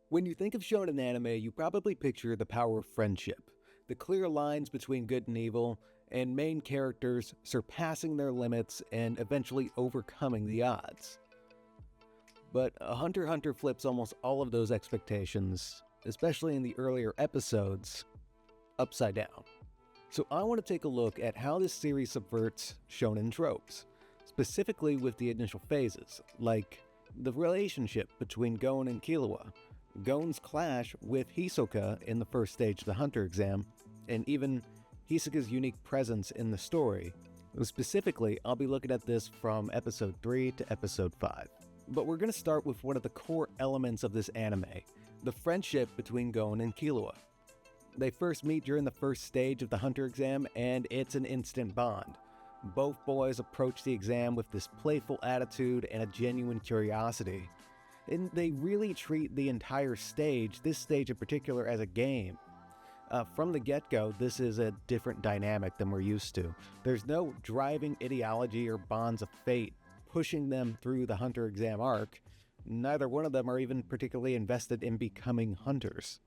When you think of shonen anime, you probably picture the power of friendship, the clear lines between good and evil, and main characters surpassing their limits and eventually overcoming the odds. But Hunter x Hunter flips almost all of those expectations, especially in the earlier episodes, upside down. So I want to take a look at how this series subverts shonen tropes, specifically with the initial phases, like the relationship between Gon and Killua, Gon's clash with Hisoka in the first stage of the Hunter exam, and even Hisoka's unique presence in the story. Specifically, I'll be looking at this from episode 3 to episode 5. But we're going to start with one of the core elements of this anime, the friendship between Gon and Killua. They first meet during the first stage of the Hunter exam, and it's an instant bond. Both boys approach the exam with this playful attitude and a genuine curiosity. And they really treat the entire stage, this stage in particular, as a game. From the get-go, this is a different dynamic than we're used to. There's no driving ideology or bonds of fate pushing them through the Hunter exam arc. Neither one of them are even particularly invested in becoming hunters.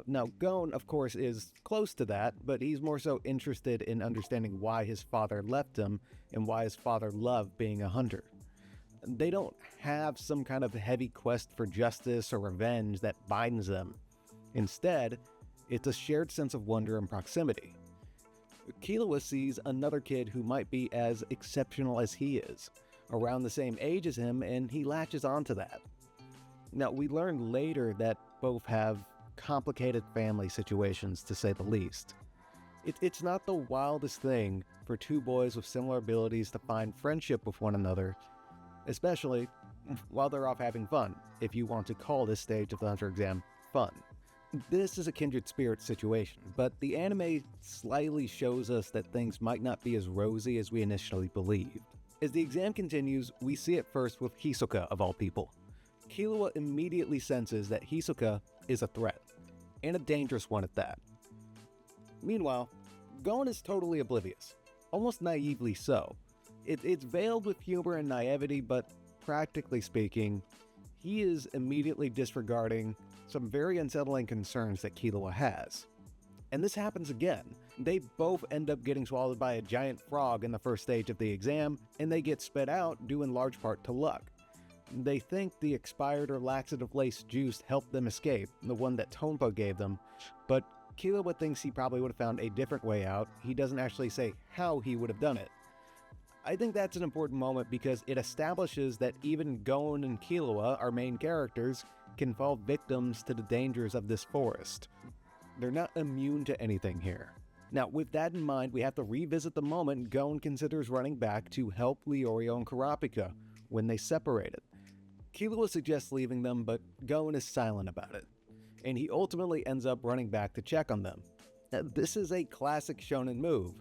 Now, Gon, of course, is close to that, but he's more so interested in understanding why his father left him and why his father loved being a hunter. They don't have some kind of heavy quest for justice or revenge that binds them. Instead, it's a shared sense of wonder and proximity. Killua sees another kid who might be as exceptional as he is, around the same age as him, and he latches onto that. Now, we learn later that both have complicated family situations, to say the least. It's not the wildest thing for two boys with similar abilities to find friendship with one another, especially while they're off having fun, if you want to call this stage of the Hunter exam fun. This is a kindred spirit situation, but the anime slightly shows us that things might not be as rosy as we initially believed. As the exam continues, we see it first with Hisoka, of all people. Killua immediately senses that Hisoka is a threat, and a dangerous one at that. Meanwhile, Gon is totally oblivious, almost naively so. It's veiled with humor and naivety, but practically speaking, he is immediately disregarding some very unsettling concerns that Killua has. And this happens again. They both end up getting swallowed by a giant frog in the first stage of the exam, and they get spit out due in large part to luck. They think the expired or laxative-laced juice helped them escape, the one that Tonpa gave them, but Killua thinks he probably would have found a different way out. He doesn't actually say how he would have done it. I think that's an important moment because it establishes that even Gon and Killua, our main characters, can fall victims to the dangers of this forest. They're not immune to anything here. Now, with that in mind, we have to revisit the moment Gon considers running back to help Leorio and Kurapika when they separated. Killua suggests leaving them, but Gon is silent about it, and he ultimately ends up running back to check on them. Now, this is a classic shonen move,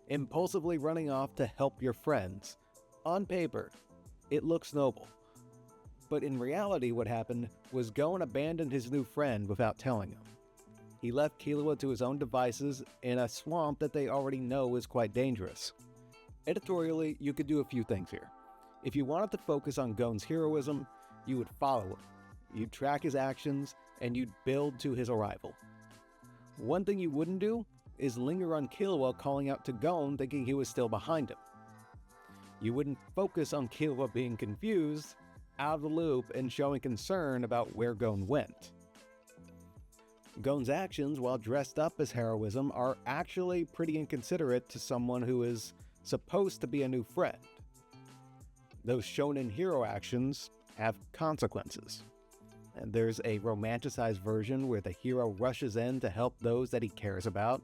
impulsively running off to help your friends. On paper, it looks noble. But in reality, what happened was Gon abandoned his new friend without telling him. He left Killua to his own devices in a swamp that they already know is quite dangerous. Editorially, you could do a few things here. If you wanted to focus on Gon's heroism, you would follow him. You'd track his actions, and you'd build to his arrival. One thing you wouldn't do is linger on Killua calling out to Gon thinking he was still behind him. You wouldn't focus on Killua being confused, out of the loop, and showing concern about where Gon went. Gon's actions, while dressed up as heroism, are actually pretty inconsiderate to someone who is supposed to be a new friend. Those shonen hero actions have consequences. And there's a romanticized version where the hero rushes in to help those that he cares about,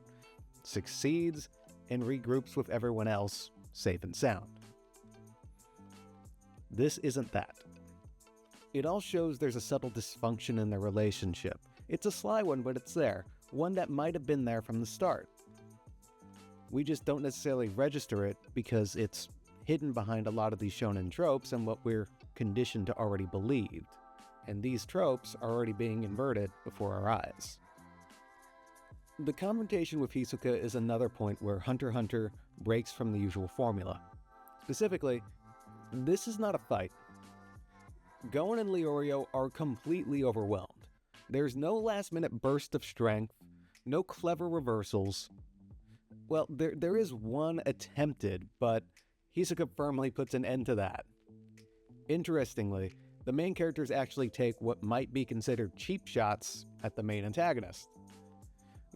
succeeds, and regroups with everyone else, safe and sound. This isn't that. It all shows there's a subtle dysfunction in their relationship. It's a sly one, but it's there, one that might have been there from the start. We just don't necessarily register it because it's hidden behind a lot of these shonen tropes and what we're conditioned to already believed. And these tropes are already being inverted before our eyes. The confrontation with Hisoka is another point where Hunter x Hunter breaks from the usual formula. Specifically, this is not a fight. Gon and Leorio are completely overwhelmed. There's no last-minute burst of strength, no clever reversals. Well, there is one attempted, but Hisoka firmly puts an end to that. Interestingly, the main characters actually take what might be considered cheap shots at the main antagonist.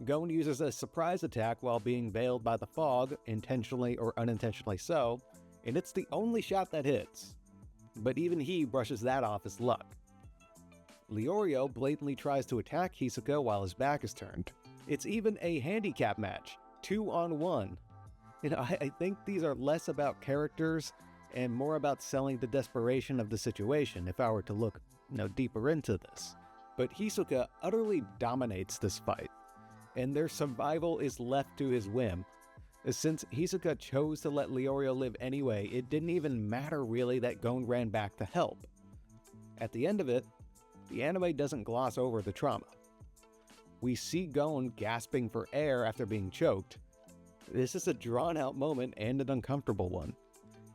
Gon uses a surprise attack while being veiled by the fog, intentionally or unintentionally so, and it's the only shot that hits. But even he brushes that off as luck. Leorio blatantly tries to attack Hisoka while his back is turned. It's even a handicap match, 2-on-1. I think these are less about characters and more about selling the desperation of the situation if I were to look deeper into this. But Hisoka utterly dominates this fight, and their survival is left to his whim. Since Hisoka chose to let Leorio live anyway, it didn't even matter really that Gon ran back to help. At the end of it, the anime doesn't gloss over the trauma. We see Gon gasping for air after being choked. This is a drawn-out moment and an uncomfortable one.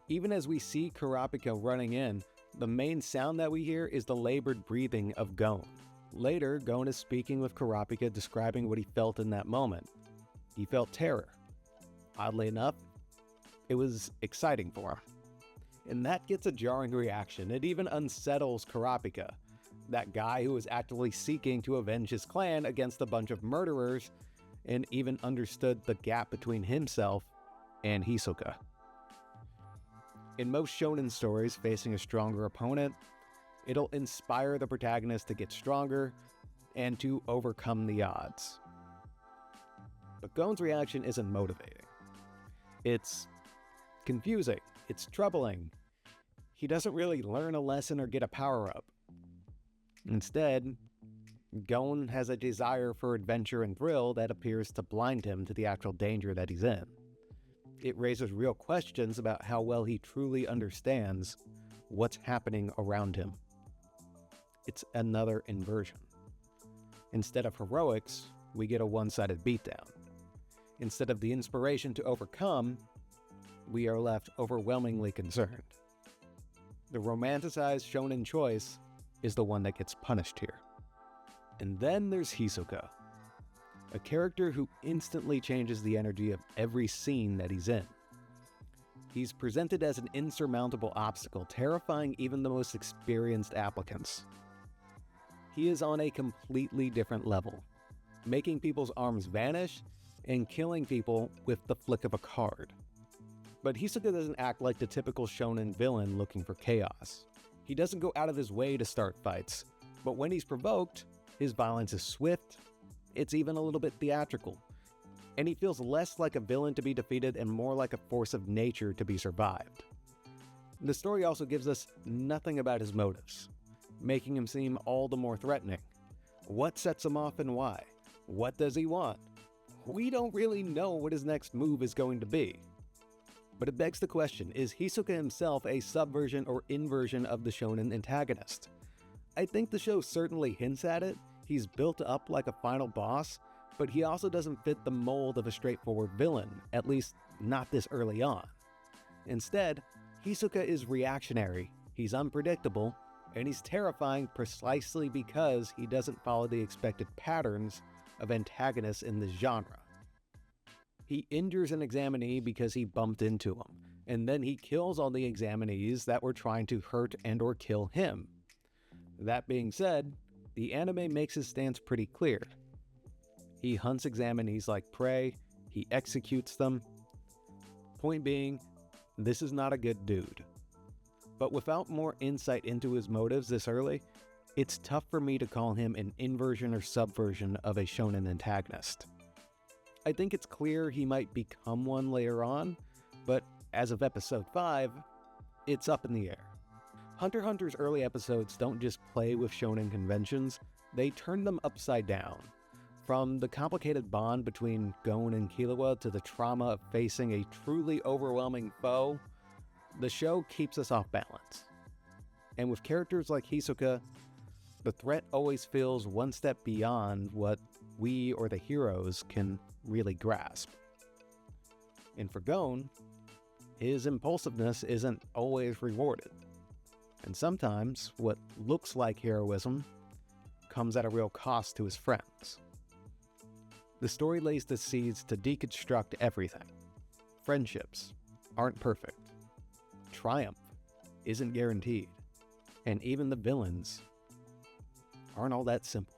Even as we see Kurapika running in, the main sound that we hear is the labored breathing of Gon. Later, Gon is speaking with Kurapika, describing what he felt in that moment. He felt terror. Oddly enough, it was exciting for him. And that gets a jarring reaction. It even unsettles Kurapika, that guy who was actively seeking to avenge his clan against a bunch of murderers, and even understood the gap between himself and Hisoka. In most shonen stories facing a stronger opponent, it'll inspire the protagonist to get stronger and to overcome the odds. But Gon's reaction isn't motivating. It's confusing. It's troubling. He doesn't really learn a lesson or get a power-up. Instead, Gon has a desire for adventure and thrill that appears to blind him to the actual danger that he's in. It raises real questions about how well he truly understands what's happening around him. It's another inversion. Instead of heroics, we get a one-sided beatdown. Instead of the inspiration to overcome, we are left overwhelmingly concerned. The romanticized shonen choice is the one that gets punished here. And then there's Hisoka, a character who instantly changes the energy of every scene that he's in. He's presented as an insurmountable obstacle, terrifying even the most experienced applicants. He is on a completely different level, making people's arms vanish and killing people with the flick of a card. But Hisoka doesn't act like the typical shonen villain looking for chaos. He doesn't go out of his way to start fights, but when he's provoked, his violence is swift, it's even a little bit theatrical, and he feels less like a villain to be defeated and more like a force of nature to be survived. The story also gives us nothing about his motives, making him seem all the more threatening. What sets him off and why? What does he want? We don't really know what his next move is going to be. But it begs the question, is Hisoka himself a subversion or inversion of the shonen antagonist? I think the show certainly hints at it. He's built up like a final boss, but he also doesn't fit the mold of a straightforward villain, at least not this early on. Instead, Hisoka is reactionary, he's unpredictable, and he's terrifying precisely because he doesn't follow the expected patterns of antagonists in this genre. He injures an examinee because he bumped into him, and then he kills all the examinees that were trying to hurt and or kill him. That being said, the anime makes his stance pretty clear. He hunts examinees like prey, he executes them. Point being, this is not a good dude. But without more insight into his motives this early, it's tough for me to call him an inversion or subversion of a shonen antagonist. I think it's clear he might become one later on, but as of episode 5, it's up in the air. Hunter x Hunter's early episodes don't just play with shonen conventions, they turn them upside down. From the complicated bond between Gon and Killua to the trauma of facing a truly overwhelming foe, the show keeps us off balance. And with characters like Hisoka, the threat always feels one step beyond what we or the heroes can really grasp. And for Gon, his impulsiveness isn't always rewarded. And sometimes what looks like heroism comes at a real cost to his friends. The story lays the seeds to deconstruct everything. Friendships aren't perfect. Triumph isn't guaranteed. And even the villains aren't all that simple.